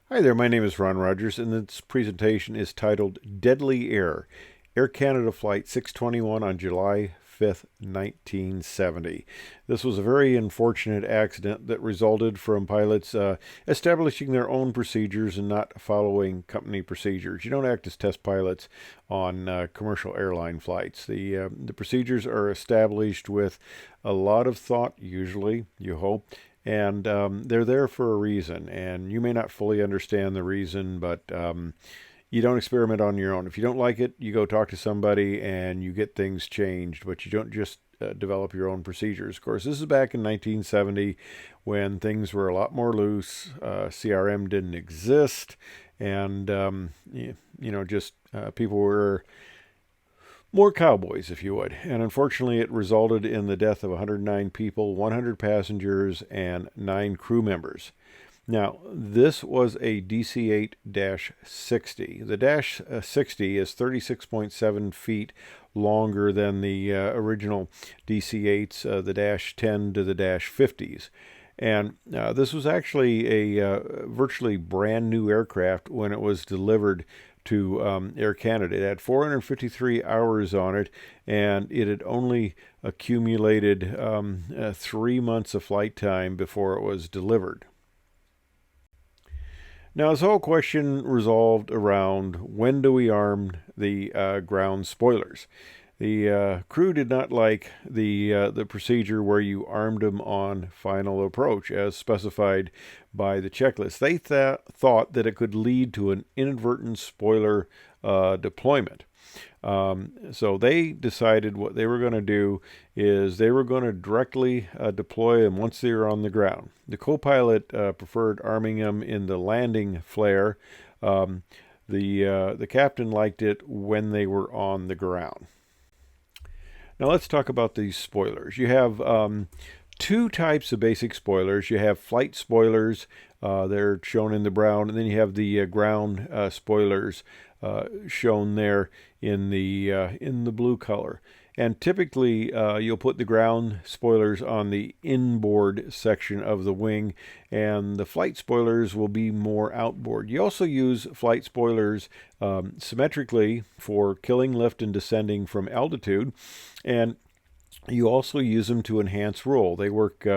Hi there, my name is Ron Rogers, and this presentation is titled Deadly Air, Air Canada Flight 621 on July 5th, 1970. This was a very unfortunate accident that resulted from pilots establishing their own procedures and not following company procedures. You don't act as test pilots on commercial airline flights. The procedures are established with a lot of thought, usually, you hope, and they're there for a reason. And you may not fully understand the reason, but you don't experiment on your own. If you don't like it, you go talk to somebody and you get things changed, but you don't just develop your own procedures. Of course, this is back in 1970 when things were a lot more loose. CRM didn't exist, and just people were more cowboys, if you would. And unfortunately, it resulted in the death of 109 people, 100 passengers, and 9 crew members. Now, this was a DC-8 60. The Dash 60 is 36.7 feet longer than the original DC-8s, the Dash 10 to the Dash 50s. And this was actually a virtually brand new aircraft when it was delivered to Air Canada. It had 453 hours on it, and it had only accumulated 3 months of flight time before it was delivered. Now, this whole question resolved around when do we arm the ground spoilers. The crew did not like the procedure where you armed them on final approach, as specified by the checklist. They thought that it could lead to an inadvertent spoiler deployment. So they decided what they were going to do is they were going to directly deploy them once they were on the ground. The co-pilot preferred arming them in the landing flare. The captain liked it when they were on the ground. Now let's talk about these spoilers. You have two types of basic spoilers. You have flight spoilers, they're shown in the brown, and then you have the ground spoilers shown there in the blue color. And typically, you'll put the ground spoilers on the inboard section of the wing, and the flight spoilers will be more outboard. You also use flight spoilers symmetrically for killing lift and descending from altitude, and you also use them to enhance roll. They work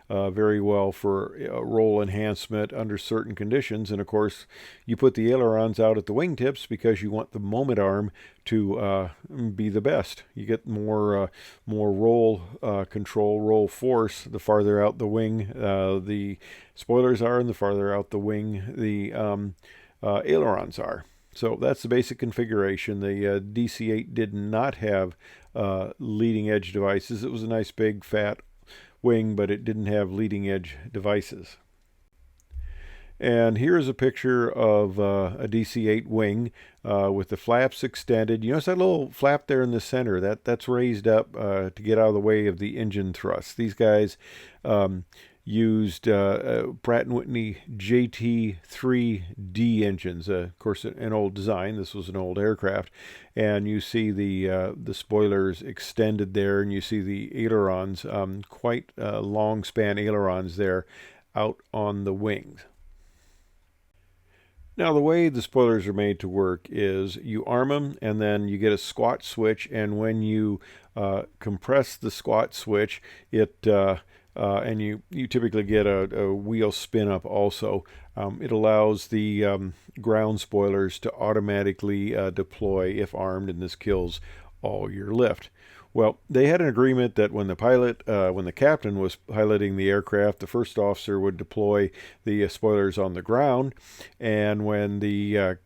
very well for roll enhancement under certain conditions. And of course, you put the ailerons out at the wingtips because you want the moment arm to be the best. You get more roll control, roll force, the farther out the wing the spoilers are, and the farther out the wing the ailerons are. So that's the basic configuration. The DC-8 did not have leading edge devices. It was a nice big fat wing, but it didn't have leading edge devices. And here's a picture of a DC-8 wing with the flaps extended. You notice that little flap there in the center? That's raised up to get out of the way of the engine thrust. These guys used Pratt & Whitney JT3D engines. Of course, an old design. This was an old aircraft. And you see the spoilers extended there, and you see the ailerons, quite long span ailerons there out on the wings. Now, the way the spoilers are made to work is you arm them, and then you get a squat switch, and when you compress the squat switch, and you typically get a wheel spin up also. It allows the ground spoilers to automatically deploy if armed, and this kills all your lift. Well, they had an agreement that when the captain was piloting the aircraft, the first officer would deploy the spoilers on the ground, and when the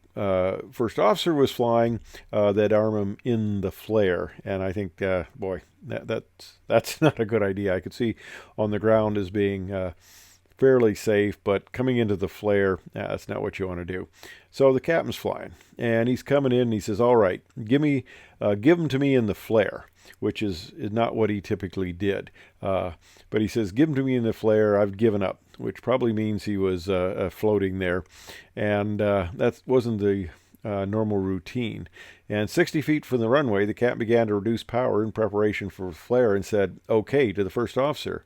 first officer was flying, they'd arm him in the flare. And I think, boy, that's not a good idea. I could see on the ground as being fairly safe, but coming into the flare, that's not what you want to do. So the captain's flying, and he's coming in, and he says, "All right, give them to me in the flare," which is not what he typically did. But he says, "Give them to me in the flare. I've given up," which probably means he was floating there, and that wasn't the normal routine. And 60 feet from the runway, the captain began to reduce power in preparation for flare and said, "Okay," to the first officer.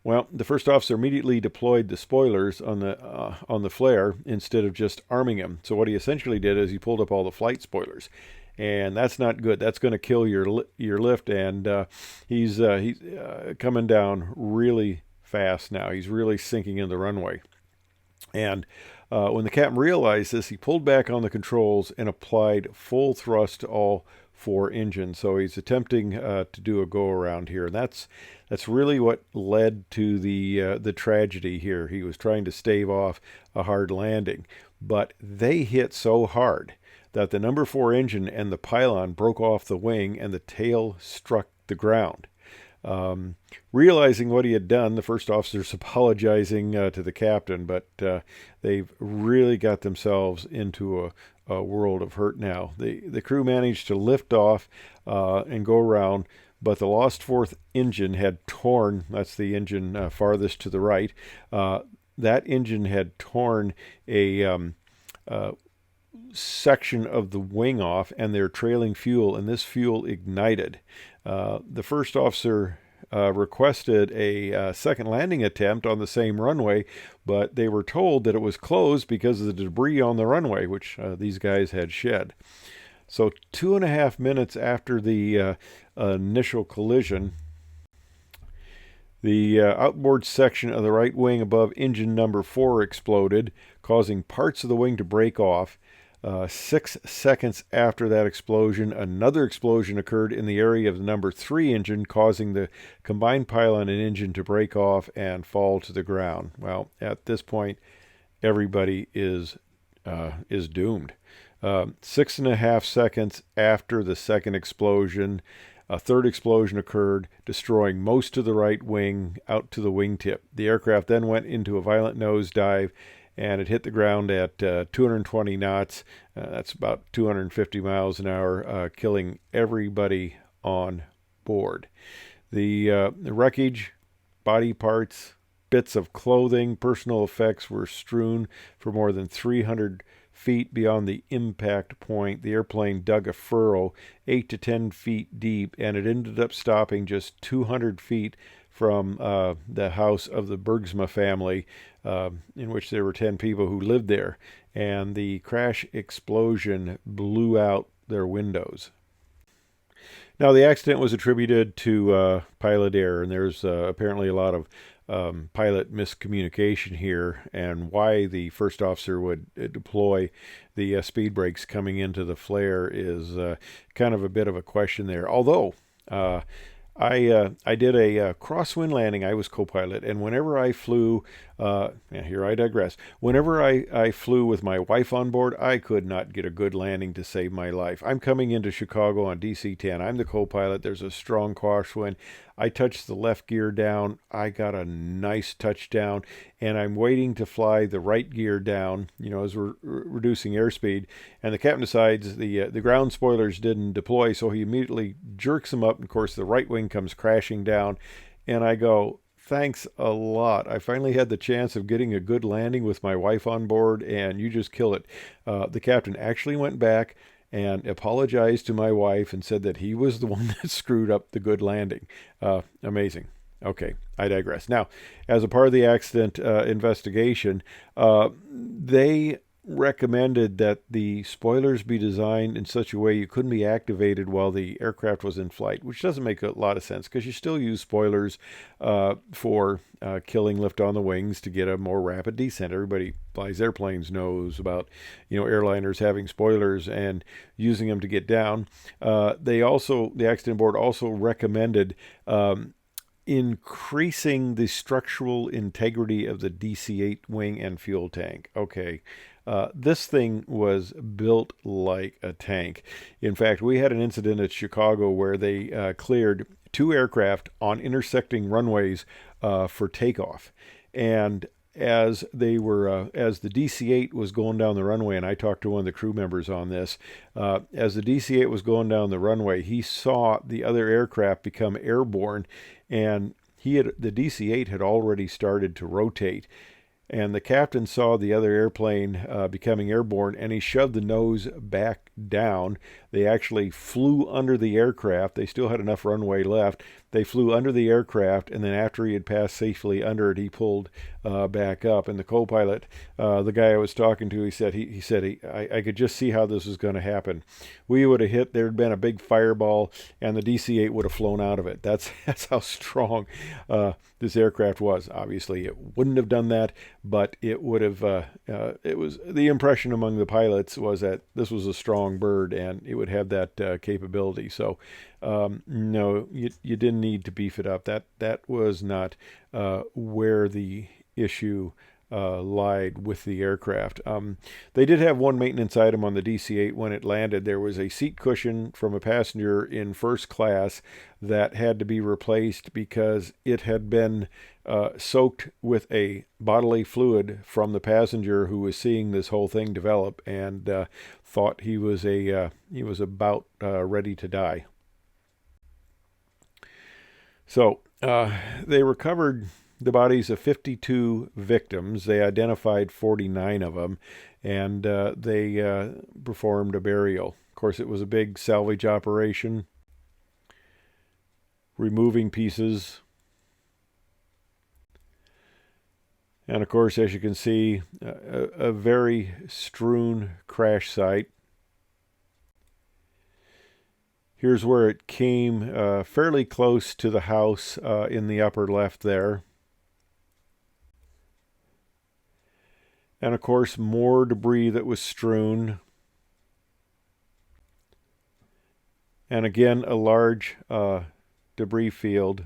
Well, the first officer immediately deployed the spoilers on the flare instead of just arming him. So what he essentially did is he pulled up all the flight spoilers, and that's not good. That's going to kill your lift. And he's coming down really fast now. He's really sinking in the runway. And when the captain realized this, he pulled back on the controls and applied full thrust to all four engines. So he's attempting to do a go around here, and that's really what led to the tragedy here. He was trying to stave off a hard landing, but they hit so hard that the number 4 engine and the pylon broke off the wing, and the tail struck the ground. Realizing what he had done, the first officer's apologizing to the captain, but they've really got themselves into a world of hurt now. The crew managed to lift off and go around, but the lost 4th engine had torn, that's the engine farthest to the right, that engine had torn a section of the wing off, and they're trailing fuel, and this fuel ignited. The first officer requested a second landing attempt on the same runway, but they were told that it was closed because of the debris on the runway, which these guys had shed. So 2.5 minutes after the initial collision, the outboard section of the right wing above engine number 4 exploded, causing parts of the wing to break off. 6 seconds after that explosion, another explosion occurred in the area of the number 3 engine, causing the combined pylon and engine to break off and fall to the ground. Well, at this point, everybody is doomed. 6.5 seconds after the second explosion, a third explosion occurred, destroying most of the right wing out to the wingtip. The aircraft then went into a violent nosedive, and it hit the ground at 220 knots. That's about 250 miles an hour, killing everybody on board. The wreckage, body parts, bits of clothing, personal effects were strewn for more than 300 feet beyond the impact point. The airplane dug a furrow 8 to 10 feet deep, and it ended up stopping just 200 feet from the house of the Bergsma family, in which there were 10 people who lived there, and the crash explosion blew out their windows. Now, the accident was attributed to pilot error, and there's apparently a lot of pilot miscommunication here, and why the first officer would deploy the speed brakes coming into the flare is kind of a bit of a question there. Although I did a crosswind landing. I was co-pilot, and whenever I flew, here I digress. Whenever I flew with my wife on board, I could not get a good landing to save my life. I'm coming into Chicago on DC-10. I'm the co-pilot. There's a strong crosswind. I touched the left gear down. I got a nice touchdown, and I'm waiting to fly the right gear down, as we're reducing airspeed. And the captain decides the ground spoilers didn't deploy, so he immediately jerks them up. And of course, the right wing comes crashing down, and I go, thanks a lot. I finally had the chance of getting a good landing with my wife on board, and you just killed it. The captain actually went back and apologized to my wife and said that he was the one that screwed up the good landing. Amazing. Okay, I digress. Now, as a part of the accident investigation, they recommended that the spoilers be designed in such a way you couldn't be activated while the aircraft was in flight, which doesn't make a lot of sense because you still use spoilers for killing lift on the wings to get a more rapid descent. Everybody flies airplanes knows about airliners having spoilers and using them to get down. The accident board also recommended increasing the structural integrity of the DC-8 wing and fuel tank. Okay. This thing was built like a tank. In fact, we had an incident at Chicago where they cleared 2 aircraft on intersecting runways for takeoff. And as the DC-8 was going down the runway, and I talked to one of the crew members on this, as the DC-8 was going down the runway, he saw the other aircraft become airborne, and the DC-8 had already started to rotate. And the captain saw the other airplane becoming airborne, and he shoved the nose back down. They actually flew under the aircraft. They still had enough runway left. They flew under the aircraft, and then after he had passed safely under it, he pulled back up. And the co-pilot, the guy I was talking to, he said I could just see how this was going to happen. We would have hit. There'd been a big fireball, and the DC-8 would have flown out of it. That's how strong this aircraft was. Obviously, it wouldn't have done that, but it would have. It was the impression among the pilots was that this was a strong bird, and it would have that capability. So, no, you didn't need to beef it up. That was not where the issue lied with the aircraft. They did have one maintenance item on the DC-8 when it landed. There was a seat cushion from a passenger in first class that had to be replaced because it had been soaked with a bodily fluid from the passenger who was seeing this whole thing develop and thought he was about ready to die. So they recovered the bodies of 52 victims. They identified 49 of them, and they performed a burial. Of course, it was a big salvage operation, removing pieces. And of course, as you can see, a very strewn crash site. Here's where it came fairly close to the house in the upper left there. And of course, more debris that was strewn. And again, a large debris field.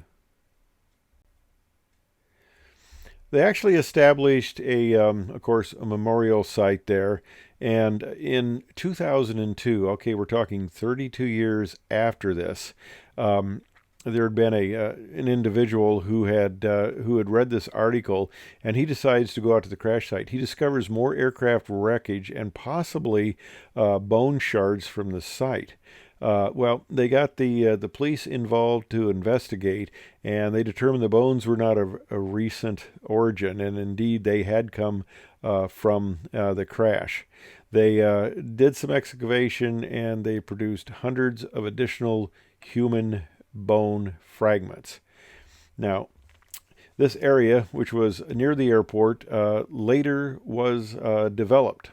They actually established of course, a memorial site there. And in 2002, okay, we're talking 32 years after this, there had been an individual who had read this article, and he decides to go out to the crash site. He discovers more aircraft wreckage and possibly bone shards from the site. Well, they got the police involved to investigate, and they determined the bones were not of a recent origin, and indeed they had come from the crash. They did some excavation, and they produced hundreds of additional human bone fragments. Now, this area, which was near the airport, later was developed.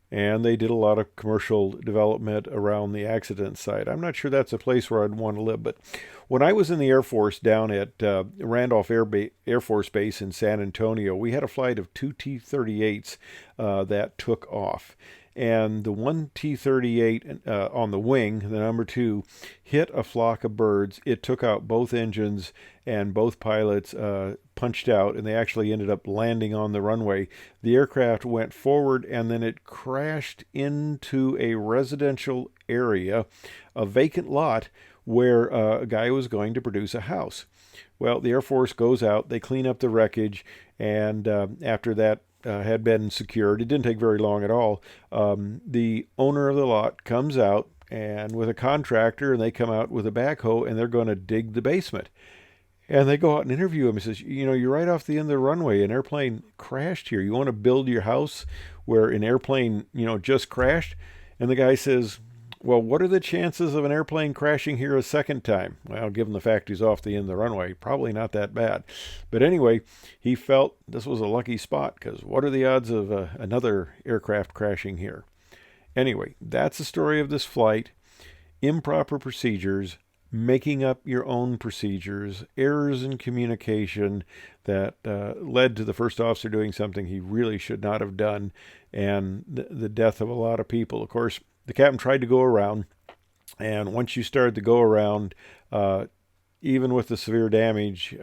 And they did a lot of commercial development around the accident site. I'm not sure that's a place where I'd want to live, but when I was in the Air Force down at Randolph Air Force Base in San Antonio, we had a flight of two T-38s that took off. And the one T-38 on the wing, the number 2, hit a flock of birds. It took out both engines, and both pilots punched out, and they actually ended up landing on the runway. The aircraft went forward, and then it crashed into a residential area, a vacant lot, where a guy was going to produce a house. Well, the Air Force goes out, they clean up the wreckage, and after that had been secured, it didn't take very long at all, the owner of the lot comes out and with a contractor, and they come out with a backhoe, and they're going to dig the basement. And they go out and interview him. He says, you know, you're right off the end of the runway. An airplane crashed here. You want to build your house where an airplane, just crashed? And the guy says, well, what are the chances of an airplane crashing here a second time? Well, given the fact he's off the end of the runway, probably not that bad. But anyway, he felt this was a lucky spot, because what are the odds of another aircraft crashing here? Anyway, that's the story of this flight. Improper procedures, making up your own procedures, errors in communication that led to the first officer doing something he really should not have done, and the death of a lot of people. Of course, the captain tried to go around, and once you start to go around, even with the severe damage,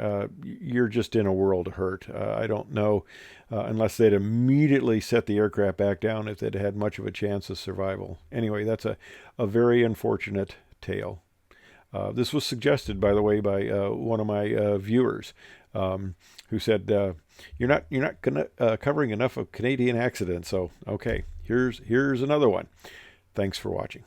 you're just in a world of hurt. I don't know, unless they'd immediately set the aircraft back down, if they'd had much of a chance of survival. Anyway, that's a very unfortunate tale. This was suggested, by the way, by one of my viewers, who said, "You're not covering enough of Canadian accidents." So, okay, here's another one. Thanks for watching.